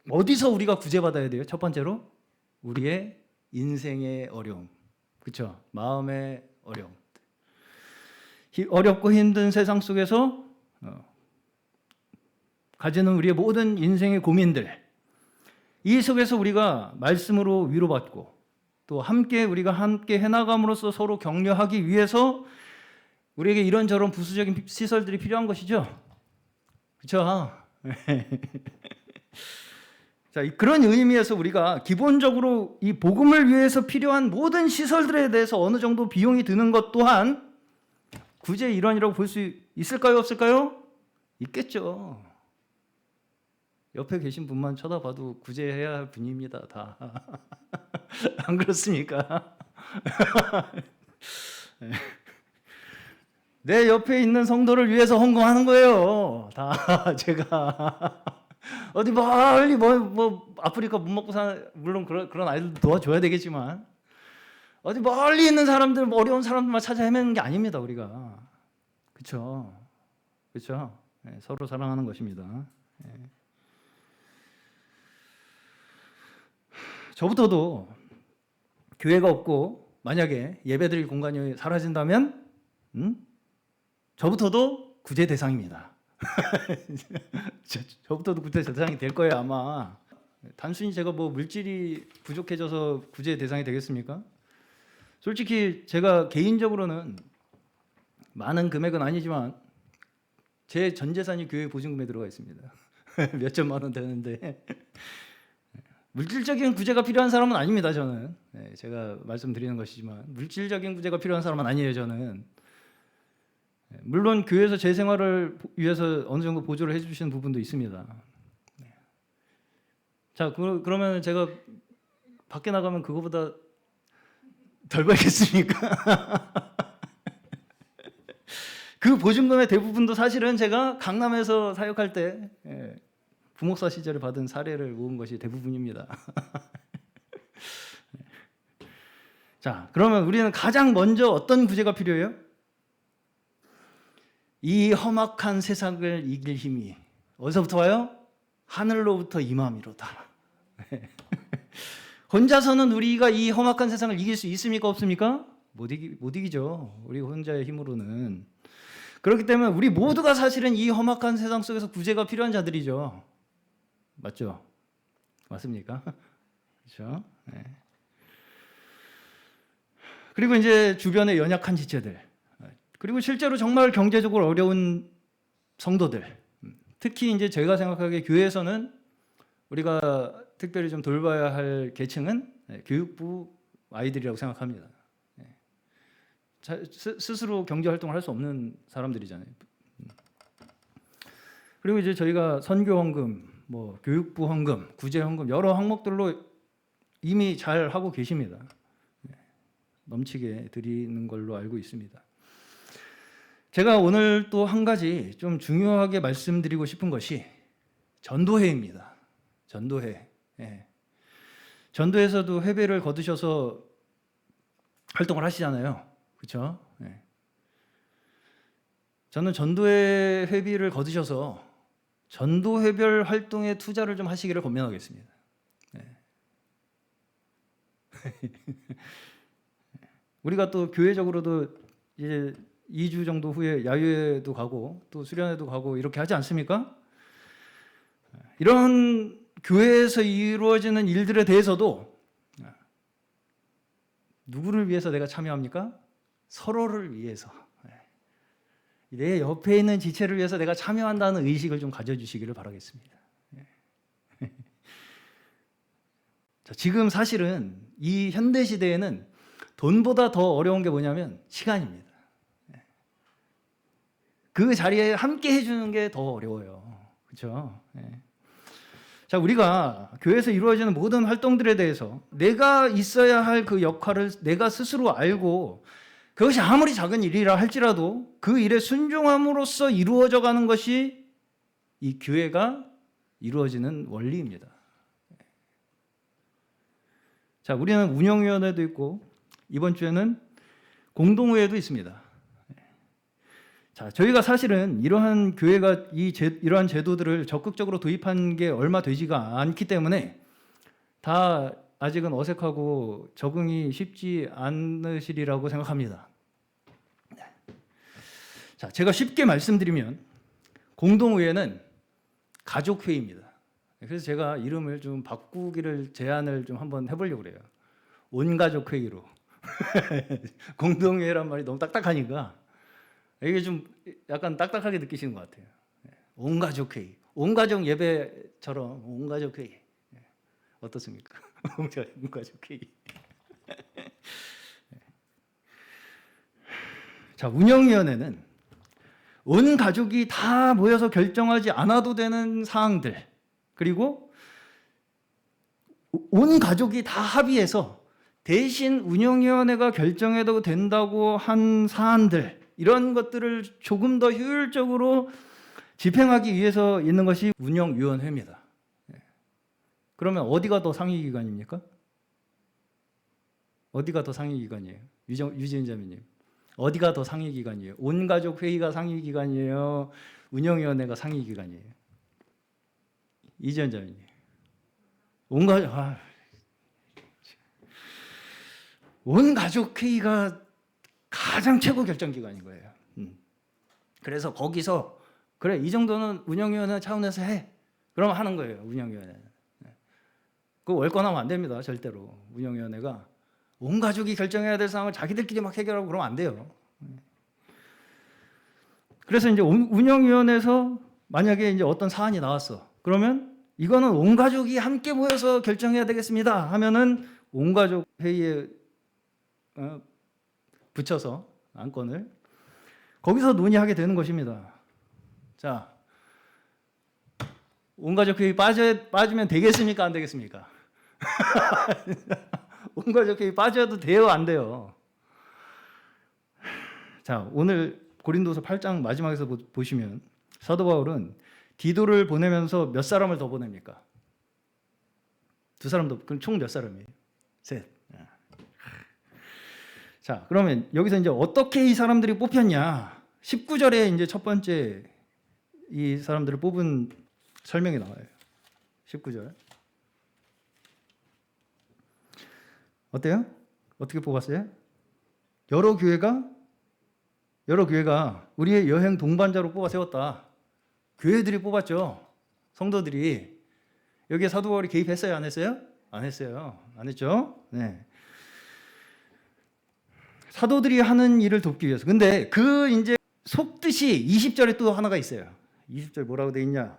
S1: 어디서 우리가 구제받아야 돼요? 첫 번째로 우리의 인생의 어려움, 그렇죠? 마음의 어려움, 어렵고 힘든 세상 속에서 가지는 우리의 모든 인생의 고민들, 이 속에서 우리가 말씀으로 위로받고 또 우리가 함께 해나감으로써 서로 격려하기 위해서 우리에게 이런저런 부수적인 시설들이 필요한 것이죠. 그렇죠? 자, 그런 의미에서 우리가 기본적으로 이 복음을 위해서 필요한 모든 시설들에 대해서 어느 정도 비용이 드는 것 또한 구제의 일환이라고 볼 수 있을까요? 없을까요? 있겠죠. 옆에 계신 분만 쳐다봐도 구제해야 할 분입니다. 다. 안 그렇습니까? 내 옆에 있는 성도를 위해서 헌금하는 거예요. 다 제가 어디 멀리 아프리카 못 먹고 사는, 물론 그런 아이들도 도와줘야 되겠지만 어디 멀리 있는 사람들, 어려운 사람들만 찾아 헤매는 게 아닙니다. 우리가. 그렇죠? 그렇죠? 서로 사랑하는 것입니다. 저부터도 교회가 없고 만약에 예배드릴 공간이 사라진다면 저부터도 구제 대상입니다. 저부터도 구제 대상이 될 거예요, 아마. 단순히 제가 물질이 부족해져서 구제 대상이 되겠습니까? 솔직히 제가 개인적으로는 많은 금액은 아니지만 제 전 재산이 교회 보증금에 들어가 있습니다. 몇 천만 원 되는데 물질적인 구제가 필요한 사람은 아닙니다. 저는 제가 말씀드리는 것이지만 물질적인 구제가 필요한 사람은 아니에요. 저는 물론 교회에서 제 생활을 위해서 어느 정도 보조를 해주시는 부분도 있습니다. 자, 그러면 제가 밖에 나가면 그거보다 덜 벌겠습니까? 그 보증금의 대부분도 사실은 제가 강남에서 사역할 때 부목사 시절에 받은 사례를 모은 것이 대부분입니다. 자, 그러면 우리는 가장 먼저 어떤 구제가 필요해요? 이 험악한 세상을 이길 힘이 어디서부터 와요? 하늘로부터 임함이로다. 혼자서는 우리가 이 험악한 세상을 이길 수 있습니까? 없습니까? 못 이기죠. 우리 혼자의 힘으로는. 그렇기 때문에 우리 모두가 사실은 이 험악한 세상 속에서 구제가 필요한 자들이죠. 맞죠? 맞습니까? 그렇죠? 네. 그리고 이제 주변의 연약한 지체들, 그리고 실제로 정말 경제적으로 어려운 성도들, 특히 이제 제가 생각하기에 교회에서는 우리가 특별히 좀 돌봐야 할 계층은 교육부 아이들이라고 생각합니다. 스스로 경제 활동을 할 수 없는 사람들이잖아요. 그리고 이제 저희가 선교 헌금, 교육부 헌금, 구제 헌금 여러 항목들로 이미 잘 하고 계십니다. 넘치게 드리는 걸로 알고 있습니다. 제가 오늘 또 한 가지 좀 중요하게 말씀드리고 싶은 것이 전도회입니다. 전도회. 전도에서도 회비를 거두셔서 활동을 하시잖아요. 그렇죠? 저는 전도회 회비를 거두셔서 전도회별 활동에 투자를 좀 하시기를 권면하겠습니다. 우리가 또 교회적으로도 이제 2주 정도 후에 야유회도 가고 또 수련회도 가고 이렇게 하지 않습니까? 이런 교회에서 이루어지는 일들에 대해서도 누구를 위해서 내가 참여합니까? 서로를 위해서, 내 옆에 있는 지체를 위해서 내가 참여한다는 의식을 좀 가져주시기를 바라겠습니다. 자, 지금 사실은 이 현대 시대에는 돈보다 더 어려운 게 뭐냐면 시간입니다. 그 자리에 함께 해주는 게 더 어려워요. 그렇죠? 예. 자, 우리가 교회에서 이루어지는 모든 활동들에 대해서 내가 있어야 할 그 역할을 내가 스스로 알고 그것이 아무리 작은 일이라 할지라도 그 일에 순종함으로써 이루어져 가는 것이 이 교회가 이루어지는 원리입니다. 자, 우리는 운영위원회도 있고 이번 주에는 공동의회도 있습니다. 자, 저희가 사실은 이러한 교회가 이러한 제도들을 적극적으로 도입한 게 얼마 되지가 않기 때문에 다 아직은 어색하고 적응이 쉽지 않으시리라고 생각합니다. 자, 제가 쉽게 말씀드리면 공동의회는 가족회의입니다. 그래서 제가 이름을 좀 바꾸기를 제안을 좀 한번 해보려고 그래요. 온가족회의로. 공동회의란 말이 너무 딱딱하니까 이게 좀 약간 딱딱하게 느끼시는 것 같아요. 온가족회의, 온가족 예배처럼 온가족회의 어떻습니까? 온가족회의. 자, 운영위원회는 온 가족이 다 모여서 결정하지 않아도 되는 사항들, 그리고 온 가족이 다 합의해서 대신 운영위원회가 결정해도 된다고 한 사안들, 이런 것들을 조금 더 효율적으로 집행하기 위해서 있는 것이 운영위원회입니다. 그러면 어디가 더 상위기관입니까? 어디가 더 상위기관이에요? 유지은 자매님, 어디가 더 상위기관이에요? 온가족회의가 상위기관이에요? 운영위원회가 상위기관이에요? 이지은 자매님, 온가족회의가 가장 최고 결정기관인 거예요. 그래서 거기서 그래, 이 정도는 운영위원회 차원에서 해. 그러면 하는 거예요. 운영위원회는. 그거 월권하면 안 됩니다. 절대로. 운영위원회가 온 가족이 결정해야 될 사항을 자기들끼리 막 해결하고 그러면 안 돼요. 그래서 이제 운영위원회에서 만약에 이제 어떤 사안이 나왔어. 그러면 이거는 온 가족이 함께 모여서 결정해야 되겠습니다. 하면은 온 가족 회의에 붙여서 안건을 거기서 논의하게 되는 것입니다. 자, 온가족회의 빠지면 되겠습니까? 안 되겠습니까? 온가족회의 빠져도 돼요? 안 돼요? 자, 오늘 고린도서 8장 마지막에서 보시면 사도 바울은 디도를 보내면서 몇 사람을 더 보냅니까? 2사람 더. 그럼 총 몇 사람이에요? 3. 자, 그러면 여기서 이제 어떻게 이 사람들이 뽑혔냐? 19절에 이제 첫 번째 이 사람들을 뽑은 설명이 나와요. 19절. 어때요? 어떻게 뽑았어요? 여러 교회가 우리의 여행 동반자로 뽑아 세웠다. 교회들이 뽑았죠. 성도들이. 여기에 사도 바울이 개입했어요? 안 했어요? 안 했어요. 안 했죠? 네. 사도들이 하는 일을 돕기 위해서. 근데 그 이제 속뜻이 20절에 또 하나가 있어요. 20절 뭐라고 돼 있냐?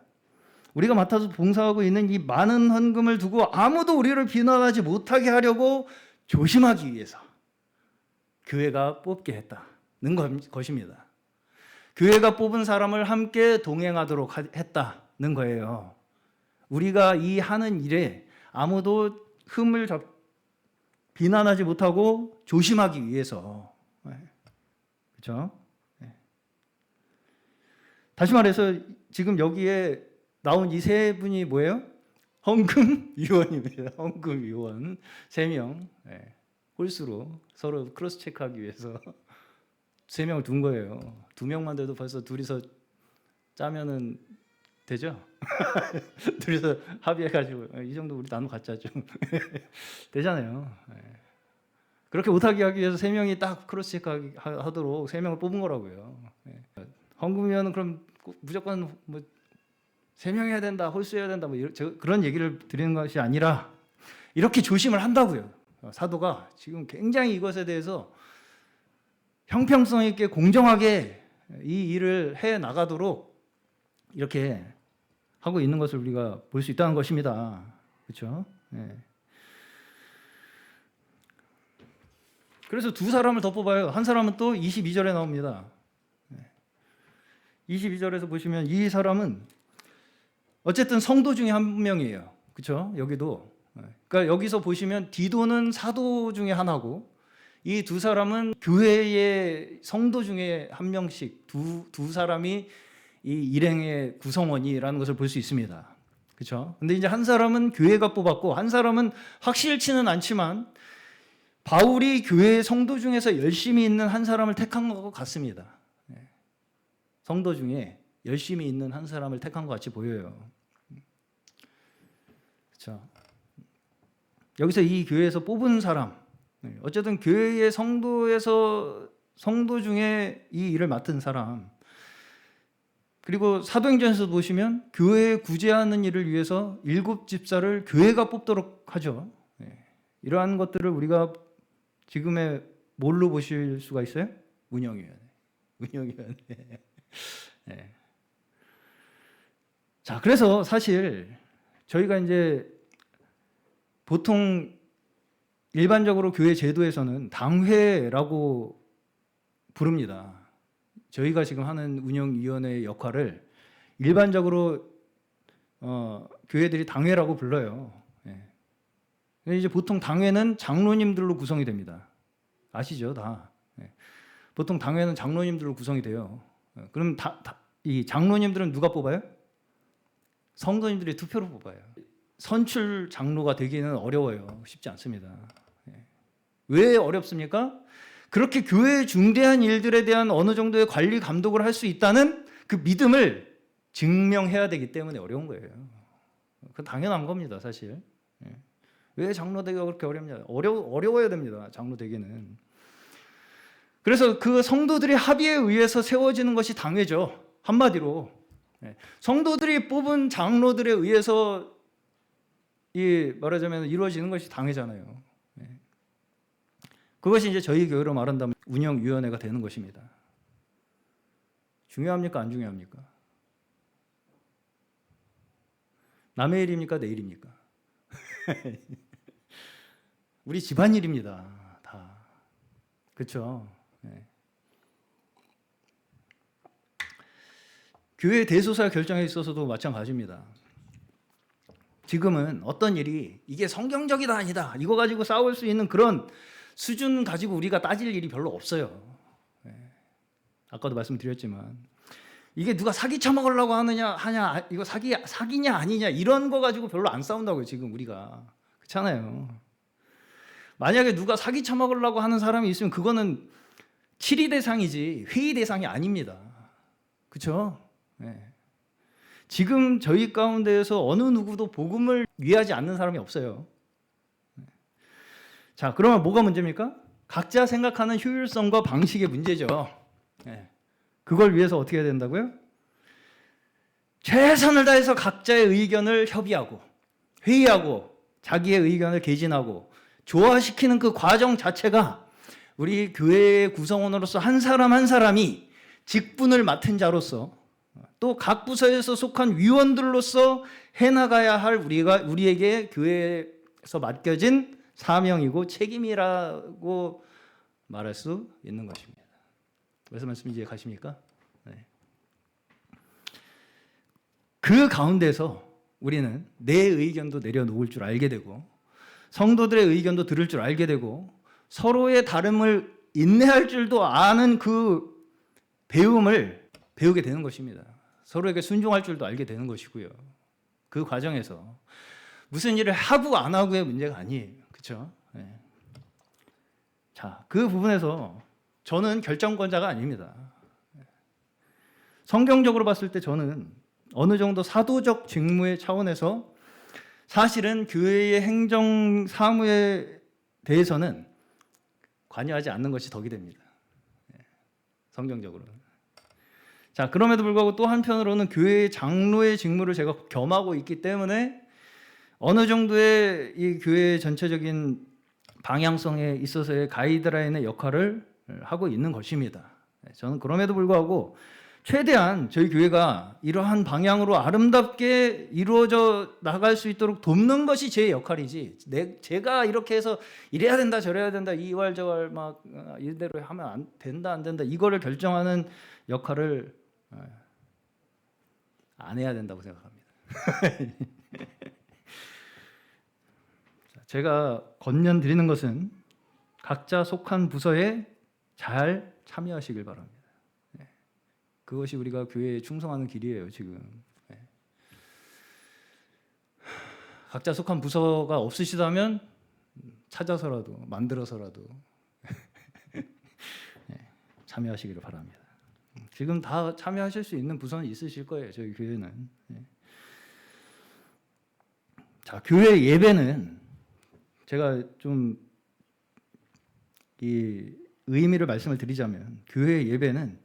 S1: 우리가 맡아서 봉사하고 있는 이 많은 헌금을 두고 아무도 우리를 비난하지 못하게 하려고 조심하기 위해서 교회가 뽑게 했다는 것입니다. 교회가 뽑은 사람을 함께 동행하도록 했다는 거예요. 우리가 이 하는 일에 아무도 흠을 비난하지 못하고 조심하기 위해서. 그렇죠? 다시 말해서 지금 여기에 나온 이 3분이 뭐예요? 헌금위원입니다. 헌금위원 3명. 홀수로 서로 크로스 체크하기 위해서 3명을 둔 거예요. 2명만 돼도 벌써 둘이서 짜면은 되죠? 둘이서 합의해가지고 이 정도 우리 나눠 갖자 좀 되잖아요. 그렇게 못하게 하기 위해서 3명이 딱 크로스 체크 하도록 3명을 뽑은 거라고요. 헌금위원은 그럼 무조건 뭐 3명 해야 된다, 홀수해야 된다, 뭐 그런 얘기를 드리는 것이 아니라 이렇게 조심을 한다고요. 사도가 지금 굉장히 이것에 대해서 형평성 있게 공정하게 이 일을 해 나가도록 이렇게 하고 있는 것을 우리가 볼 수 있다는 것입니다. 그렇죠? 그래서 2사람을 더 뽑아요. 한 사람은 또 22절에 나옵니다. 22절에서 보시면 이 사람은 어쨌든 성도 중에 한 명이에요. 그렇죠? 여기도. 그러니까 여기서 보시면 디도는 사도 중에 하나고 이 두 사람은 교회의 성도 중에 한 명씩 두 사람이 이 일행의 구성원이라는 것을 볼 수 있습니다. 그렇죠? 근데 이제 한 사람은 교회가 뽑았고 한 사람은 확실치는 않지만 바울이 교회의 성도 중에서 열심히 있는 한 사람을 택한 것 같습니다. 성도 중에 열심히 있는 한 사람을 택한 것 같이 보여요. 그렇죠? 여기서 이 교회에서 뽑은 사람, 어쨌든 교회의 성도 중에 이 일을 맡은 사람, 그리고 사도행전에서 보시면 교회에 구제하는 일을 위해서 7 집사를 교회가 뽑도록 하죠. 이러한 것들을 우리가 지금의 뭘로 보실 수가 있어요? 운영위원회. 네. 자, 그래서 사실 저희가 이제 보통 일반적으로 교회 제도에서는 당회라고 부릅니다. 저희가 지금 하는 운영위원회의 역할을 일반적으로 교회들이 당회라고 불러요. 근데 이제 보통 당회는 장로님들로 구성이 됩니다. 아시죠, 다. 보통 당회는 장로님들로 구성이 돼요. 그럼 이 장로님들은 누가 뽑아요? 성도님들이 투표로 뽑아요. 선출 장로가 되기는 어려워요. 쉽지 않습니다. 왜 어렵습니까? 그렇게 교회의 중대한 일들에 대한 어느 정도의 관리 감독을 할 수 있다는 그 믿음을 증명해야 되기 때문에 어려운 거예요. 그건 당연한 겁니다, 사실. 왜 장로 되기가 그렇게 어렵냐? 어려워야 됩니다, 장로 되기는. 그래서 그 성도들의 합의에 의해서 세워지는 것이 당회죠. 한마디로 성도들이 뽑은 장로들에 의해서 말하자면 이루어지는 것이 당회잖아요. 그것이 이제 저희 교회로 말한다면 운영위원회가 되는 것입니다. 중요합니까? 안 중요합니까? 남의 일입니까? 내 일입니까? 우리 집안일입니다. 다. 그렇죠? 교회 대소사 결정에 있어서도 마찬가지입니다. 지금은 어떤 일이 이게 성경적이다 아니다 이거 가지고 싸울 수 있는 그런 수준 가지고 우리가 따질 일이 별로 없어요. 아까도 말씀드렸지만 이게 누가 사기 쳐먹으려고 하냐 이거 사기냐 아니냐 이런 거 가지고 별로 안 싸운다고요. 지금 우리가 그렇잖아요. 만약에 누가 사기 쳐먹으려고 하는 사람이 있으면 그거는 치리 대상이지 회의 대상이 아닙니다. 그렇죠? 지금 저희 가운데에서 어느 누구도 복음을 위하지 않는 사람이 없어요. 자, 그러면 뭐가 문제입니까? 각자 생각하는 효율성과 방식의 문제죠. 그걸 위해서 어떻게 해야 된다고요? 최선을 다해서 각자의 의견을 협의하고 회의하고 자기의 의견을 개진하고 조화시키는 그 과정 자체가 우리 교회의 구성원으로서 한 사람 한 사람이 직분을 맡은 자로서 또 각 부서에서 속한 위원들로서 해나가야 할 우리에게 교회에서 맡겨진 사명이고 책임이라고 말할 수 있는 것입니다. 무슨 말씀 이해 가십니까? 그 가운데서 우리는 내 의견도 내려놓을 줄 알게 되고 성도들의 의견도 들을 줄 알게 되고 서로의 다름을 인내할 줄도 아는 그 배움을 배우게 되는 것입니다. 서로에게 순종할 줄도 알게 되는 것이고요. 그 과정에서 무슨 일을 하고 안 하고의 문제가 아니에요. 그렇죠? 자, 그 부분에서 저는 결정권자가 아닙니다. 성경적으로 봤을 때 저는 어느 정도 사도적 직무의 차원에서 사실은 교회의 행정 사무에 대해서는 관여하지 않는 것이 덕이 됩니다. 성경적으로는. 자, 그럼에도 불구하고 또 한편으로는 교회의 장로의 직무를 제가 겸하고 있기 때문에 어느 정도의 이 교회의 전체적인 방향성에 있어서의 가이드라인의 역할을 하고 있는 것입니다. 저는 그럼에도 불구하고 최대한 저희 교회가 이러한 방향으로 아름답게 이루어져 나갈 수 있도록 돕는 것이 제 역할이지 제가 이렇게 해서 이래야 된다 저래야 된다 이왈저왈 막 이대로 하면 안 된다 안 된다 이거를 결정하는 역할을 안 해야 된다고 생각합니다. 제가 권면 드리는 것은 각자 속한 부서에 잘 참여하시길 바랍니다. 그것이 우리가 교회에 충성하는 길이에요, 지금. 각자 속한 부서가 없으시다면 찾아서라도 만들어서라도 참여하시기를 바랍니다. 지금 다 참여하실 수 있는 부서는 있으실 거예요, 저희 교회는. 자, 교회 예배는 제가 좀 이 의미를 말씀을 드리자면, 교회 예배는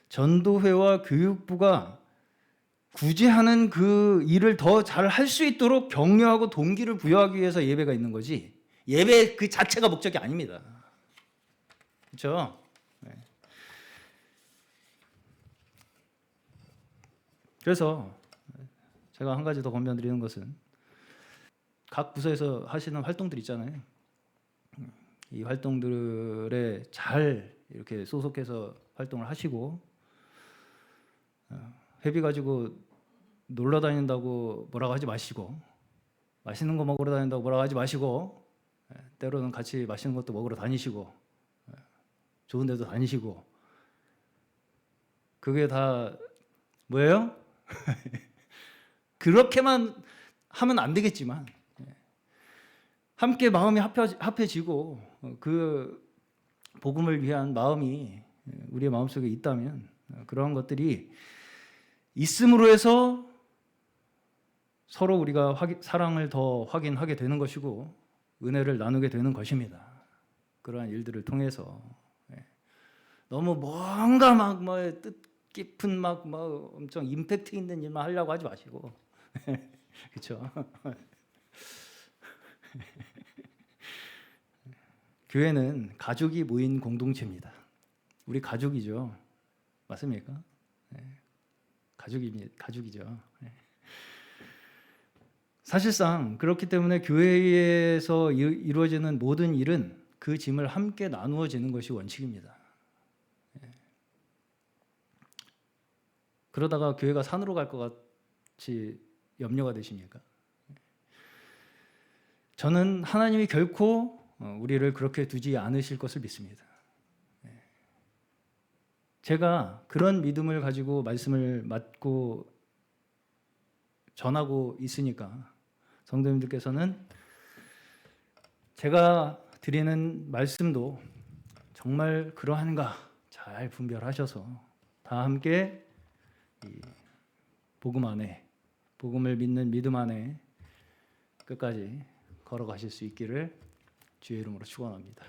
S1: 전도회와 교육부가 굳이 하는 그 일을 더 잘 할 수 있도록 격려하고 동기를 부여하기 위해서 예배가 있는 거지, 예배 그 자체가 목적이 아닙니다. 그렇죠? 그래서 제가 한 가지 더 권면드리는 것은, 각 부서에서 하시는 활동들 있잖아요. 이 활동들에 잘 이렇게 소속해서 활동을 하시고, 회비 가지고 놀러 다닌다고 뭐라고 하지 마시고, 맛있는 거 먹으러 다닌다고 뭐라고 하지 마시고, 때로는 같이 맛있는 것도 먹으러 다니시고, 좋은 데도 다니시고, 그게 다 뭐예요? 그렇게만 하면 안 되겠지만, 함께 마음이 합해지고 그 복음을 위한 마음이 우리의 마음속에 있다면, 그러한 것들이 있음으로 해서 서로 우리가 사랑을 더 확인하게 되는 것이고 은혜를 나누게 되는 것입니다. 그러한 일들을 통해서 너무 뭔가 막 뭐 뜻깊은 막 뭐 엄청 임팩트 있는 일만 하려고 하지 마시고 그렇죠? 교회는 가족이 모인 공동체입니다. 우리 가족이죠. 맞습니까? 가족이죠. 사실상 그렇기 때문에 교회에서 이루어지는 모든 일은 그 짐을 함께 나누어지는 것이 원칙입니다. 그러다가 교회가 산으로 갈 것 같이 염려가 되십니까? 저는 하나님이 결코 우리를 그렇게 두지 않으실 것을 믿습니다. 제가 그런 믿음을 가지고 말씀을 맡고 전하고 있으니까 성도님들께서는 제가 드리는 말씀도 정말 그러한가 잘 분별하셔서 다 함께 이 복음 안에, 복음을 믿는 믿음 안에 끝까지 걸어가실 수 있기를 주의 이름으로 축원합니다.